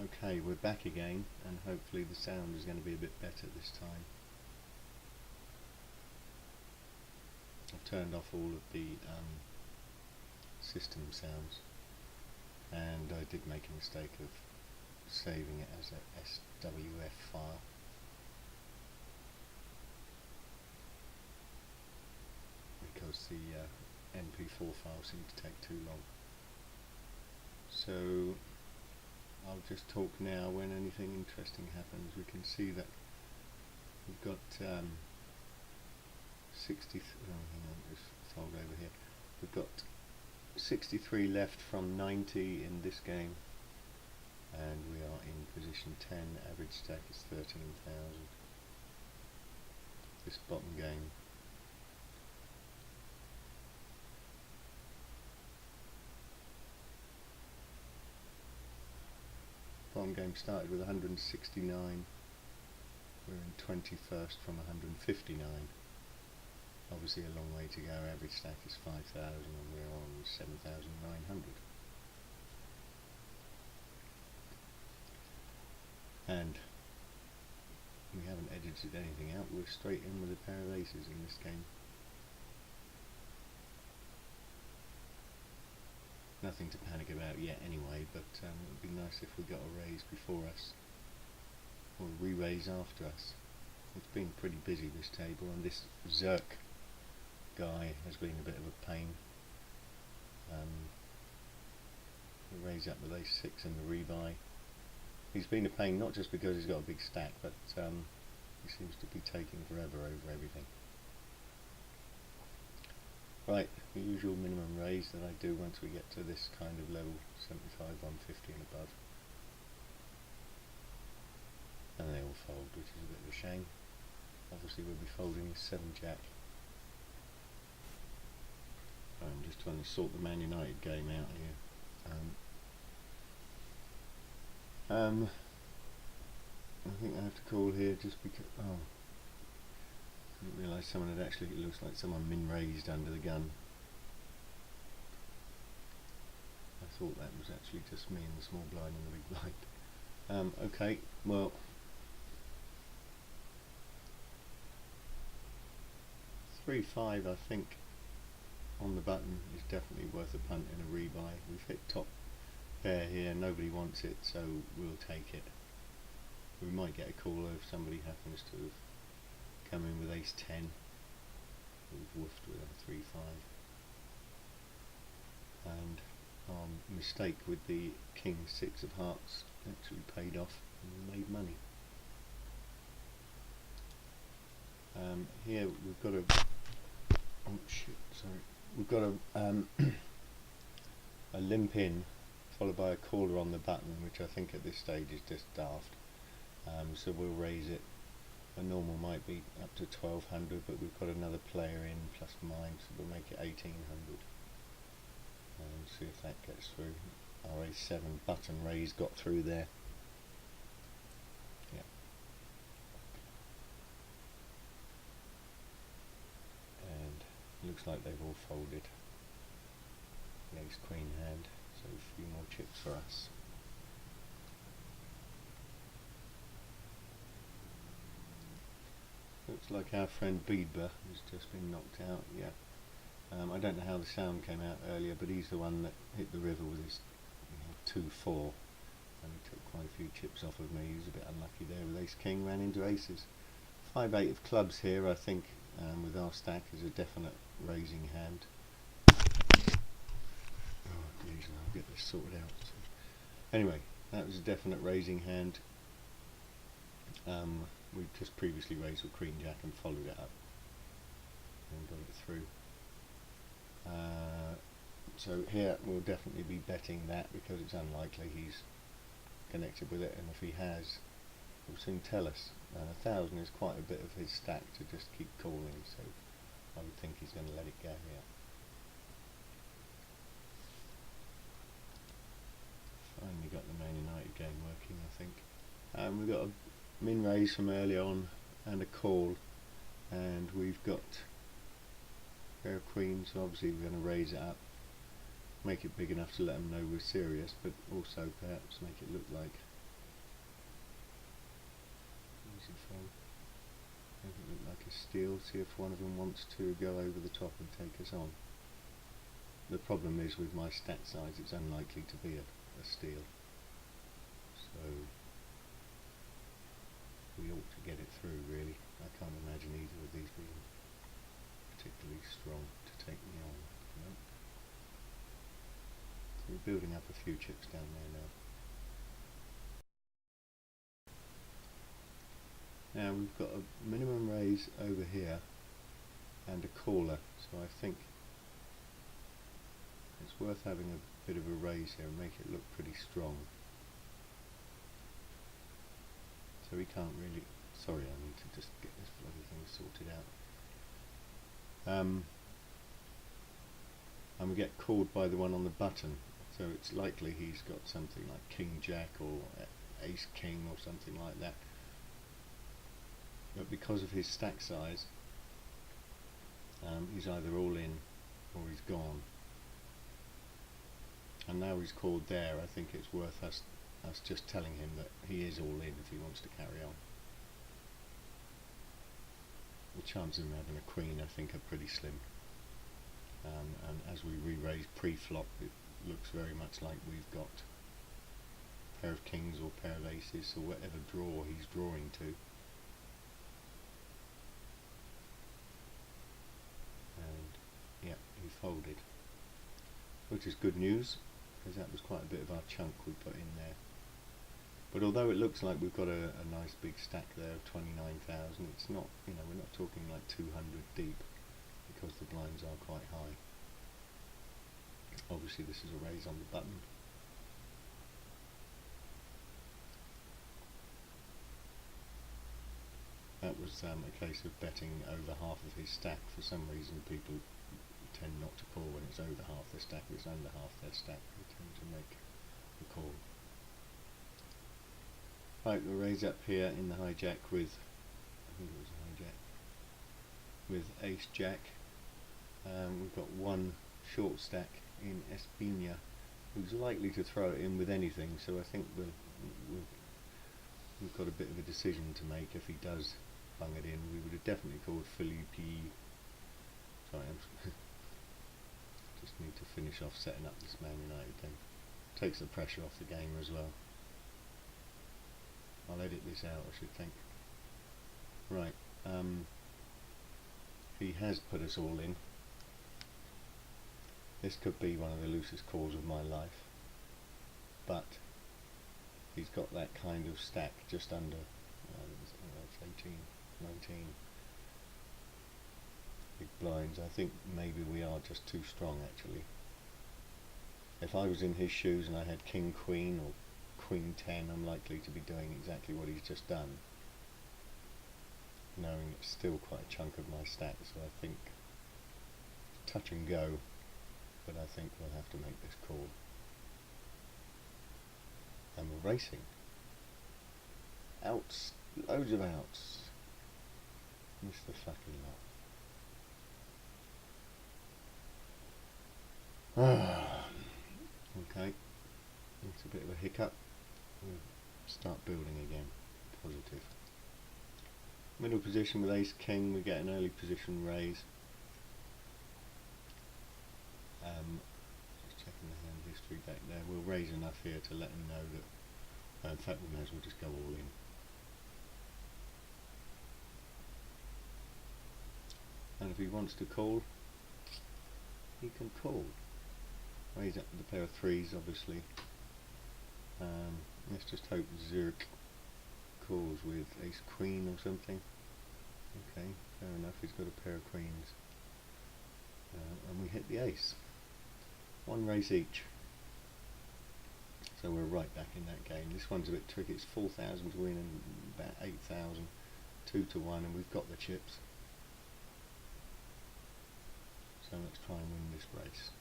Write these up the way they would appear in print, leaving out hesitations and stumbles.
Okay, we're back again, and hopefully the sound is going to be a bit better this time. I've turned off all of the system sounds, and I did make a mistake of saving it as a SWF file. Because the MP4 file seemed to take too long. So I'll just talk now when anything interesting happens. We can see that we've got 60. Oh, hang on, just fold over here. We've got 63 left from 90 in this game, and we are in position 10. Average stack is 13,000. This bottom game. Bottom game started with 169. We're in 21st from 159. Obviously a long way to go. Average stack is 5,000 and we're on 7,900. And we haven't edited anything out. We're straight in with a pair of aces in this game. Nothing to panic about yet anyway, but it would be nice if we got a raise before us, or a re-raise after us. It's been pretty busy, this table, and this Zerk guy has been a bit of a pain. We raise up with ace-6 in the rebuy. He's been a pain not just because he's got a big stack, but he seems to be taking forever over everything. Right, the usual minimum raise that I do once we get to this kind of level, 75, 150 and above. And they all fold, which is a bit of a shame. Obviously we'll be folding 7-jack. I'm just trying to sort the Man United game out here. I think I have to call here just because... Oh. I didn't realise someone had actually, it looks like someone min-raised under the gun. I thought that was actually just me and the small blind and the big blind. Okay, well, $3-5 I think on the button is definitely worth a punt in a rebuy. We've hit top pair here, nobody wants it, so we'll take it. We might get a caller if somebody happens to have come in with ace-10. We've woofed with a 3-5. And our mistake with the king-6 of hearts actually paid off and we made money. Here we've got a... Oh shit, sorry. We've got a limp in followed by a caller on the button, which I think at this stage is just daft. So we'll raise it. A normal might be up to 1,200, but we've got another player in plus mine, so we'll make it 1,800. And see if that gets through. Our A7 button raise got through there. Yeah. And looks like they've all folded. The ace queen hand, so a few more chips for us. Looks like our friend Beedber has just been knocked out, yeah. I don't know how the sound came out earlier, but he's the one that hit the river with his 2-4, and he took quite a few chips off of me. He was a bit unlucky there with ace-king, ran into aces. 5-8 of clubs here, I think, with our stack is a definite raising hand. Oh geez, I'll get this sorted out. So, anyway, that was a definite raising hand. We just previously raised with Queen Jack and followed it up and got it through. So here we'll definitely be betting that because it's unlikely he's connected with it, and if he has, he'll soon tell us. 1,000 is quite a bit of his stack to just keep calling, so I would think he's going to let it go here. Finally got the Man United game working, I think. We've got a min raise from early on and a call, and we've got a pair of queens, so obviously we're going to raise it up, make it big enough to let them know we're serious, but also perhaps make it look like started from. Make it look like a steal, see if one of them wants to go over the top and take us on. The problem is with my stack size, it's unlikely to be a steal. So we ought to get it through, really. I can't imagine either of these being particularly strong to take me on. No. So we're building up a few chips down there now. Now we've got a minimum raise over here and a caller, so I think it's worth having a bit of a raise here and make it look pretty strong. So we can't really, sorry, I need to just get this bloody thing sorted out. And we get called by the one on the button, so it's likely he's got something like King Jack or Ace King or something like that. But because of his stack size, he's either all in or he's gone. And now he's called there, I think it's worth us just telling him that he is all in if he wants to carry on. The chances of him having a queen, I think, are pretty slim. And as we re-raise pre-flop, it looks very much like we've got a pair of kings or pair of aces, or whatever draw he's drawing to. And yeah, he folded, which is good news, because that was quite a bit of our chunk we put in there. But although it looks like we've got a nice big stack there of 29,000, it's not, you know, we're not talking like 200 deep, because the blinds are quite high. Obviously this is a raise on the button. That was a case of betting over half of his stack. For some reason people tend not to call when it's over half their stack. If it's under half their stack, they tend to make the call. Right, we'll raise up here in the hijack with, I think it was a hijack, with Ace Jack. We've got one short stack in Espina, who's likely to throw it in with anything, so I think we've got a bit of a decision to make. If he does bung it in, we would have definitely called Felipe. Sorry, I just need to finish off setting up this Man United thing. Takes the pressure off the game as well. I'll edit this out, I should think. Right, he has put us all in. This could be one of the loosest calls of my life, but he's got that kind of stack just under, that's 18, 19 big blinds. I think maybe we are just too strong, actually. If I was in his shoes and I had King Queen or Queen 10, I'm likely to be doing exactly what he's just done, knowing it's still quite a chunk of my stack, so I think touch and go, but I think we'll have to make this call. And we're racing. Outs, loads of outs. Missed the fucking lot. Okay, it's a bit of a hiccup. We'll start building again. Positive. Middle position with Ace King, we get an early position raise. Just checking the hand history back there. We'll raise enough here to let him know that, in fact we may as well just go all in. And if he wants to call, he can call. Raise up with a pair of threes, obviously. Let's just hope Zurich calls with Ace Queen or something. Okay, fair enough, he's got a pair of queens. And we hit the ace. One raise each. So we're right back in that game. This one's a bit tricky. It's 4,000 to win and about 8,000. 2 to 1, and we've got the chips. So let's try and win this race.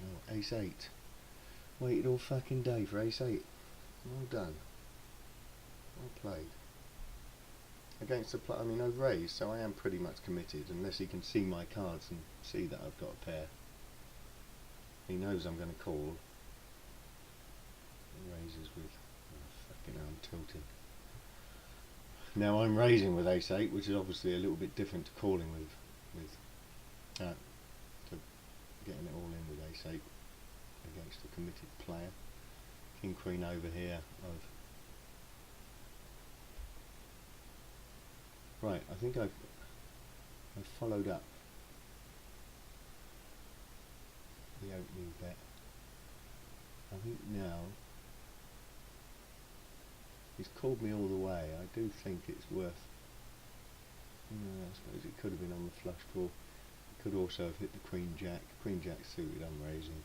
Oh, ace 8. Waited all fucking day for ace 8. Well done. Well played. Against the I mean, I've raised, so I am pretty much committed, unless he can see my cards and see that I've got a pair. He knows I'm going to call. He raises with, oh fucking hell, I'm tilting. Now I'm raising with ace-8, which is obviously a little bit different to calling to getting it all in with ace-8 against a committed player. King-queen over here. Right, I think I've followed up the opening bet. I think now he's called me all the way. I do think it's worth. I suppose it could have been on the flush draw. It could also have hit the queen jack. Queen jack suited. I'm raising.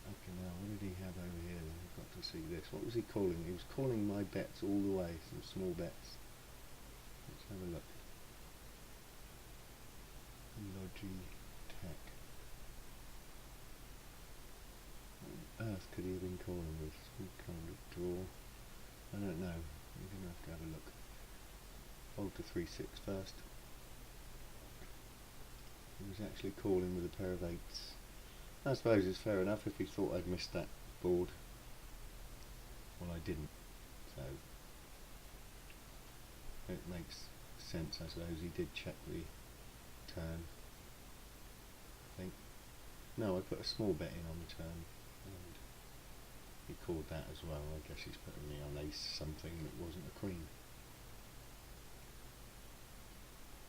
Okay, now what did he have over here? Then I've got to see this. What was he calling? He was calling my bets all the way. Some small bets. Let's have a look. Logitech. What on earth could he have been calling with? Some kind of draw. I don't know. You're going to have a look. Fold to 3-6 first. He was actually calling with a pair of eights. I suppose it's fair enough if he thought I'd missed that board. Well, I didn't. So it makes sense, I suppose. He did check the turn. I think. No, I put a small bet in on the turn. And he called that as well. I guess he's putting me on ace something that wasn't a queen.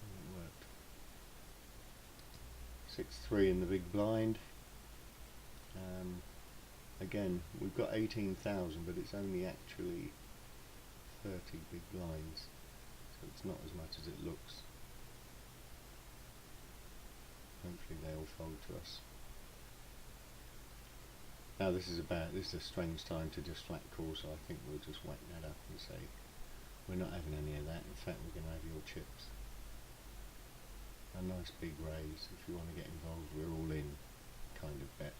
And it worked. 6-3 in the big blind. Again, we've got 18,000, but it's only actually 30 big blinds, so it's not as much as it looks. Hopefully they all fold to us. Now this is a strange time to just flat call, so I think we'll just whack that up and say we're not having any of that. In fact, we're going to have your chips. A nice big raise. If you want to get involved, we're all in kind of bet.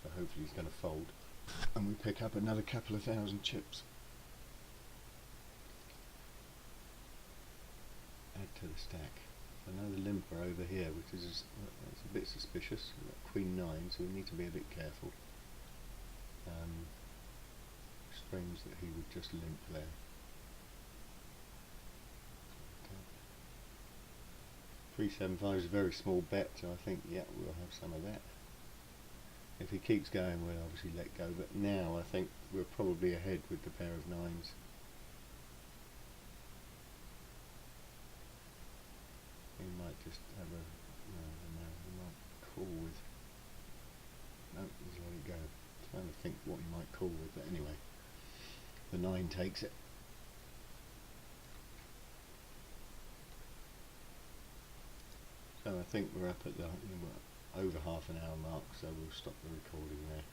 So hopefully he's going to fold and we pick up another couple of thousand chips. Add to the stack. Another limper over here, which is that's a bit suspicious. We've got queen 9, so we need to be a bit careful. Strange that he would just limp there. Okay. 375 is a very small bet, so I think, yeah, we'll have some of that. If he keeps going, we'll obviously let go, but now I think we're probably ahead with the pair of 9s. He might just have a, no, he might call with, no, he's let it go. I'm trying to think what he might call with, but anyway, the 9 takes it. So I think we're up at the over half an hour mark, so we'll stop the recording there.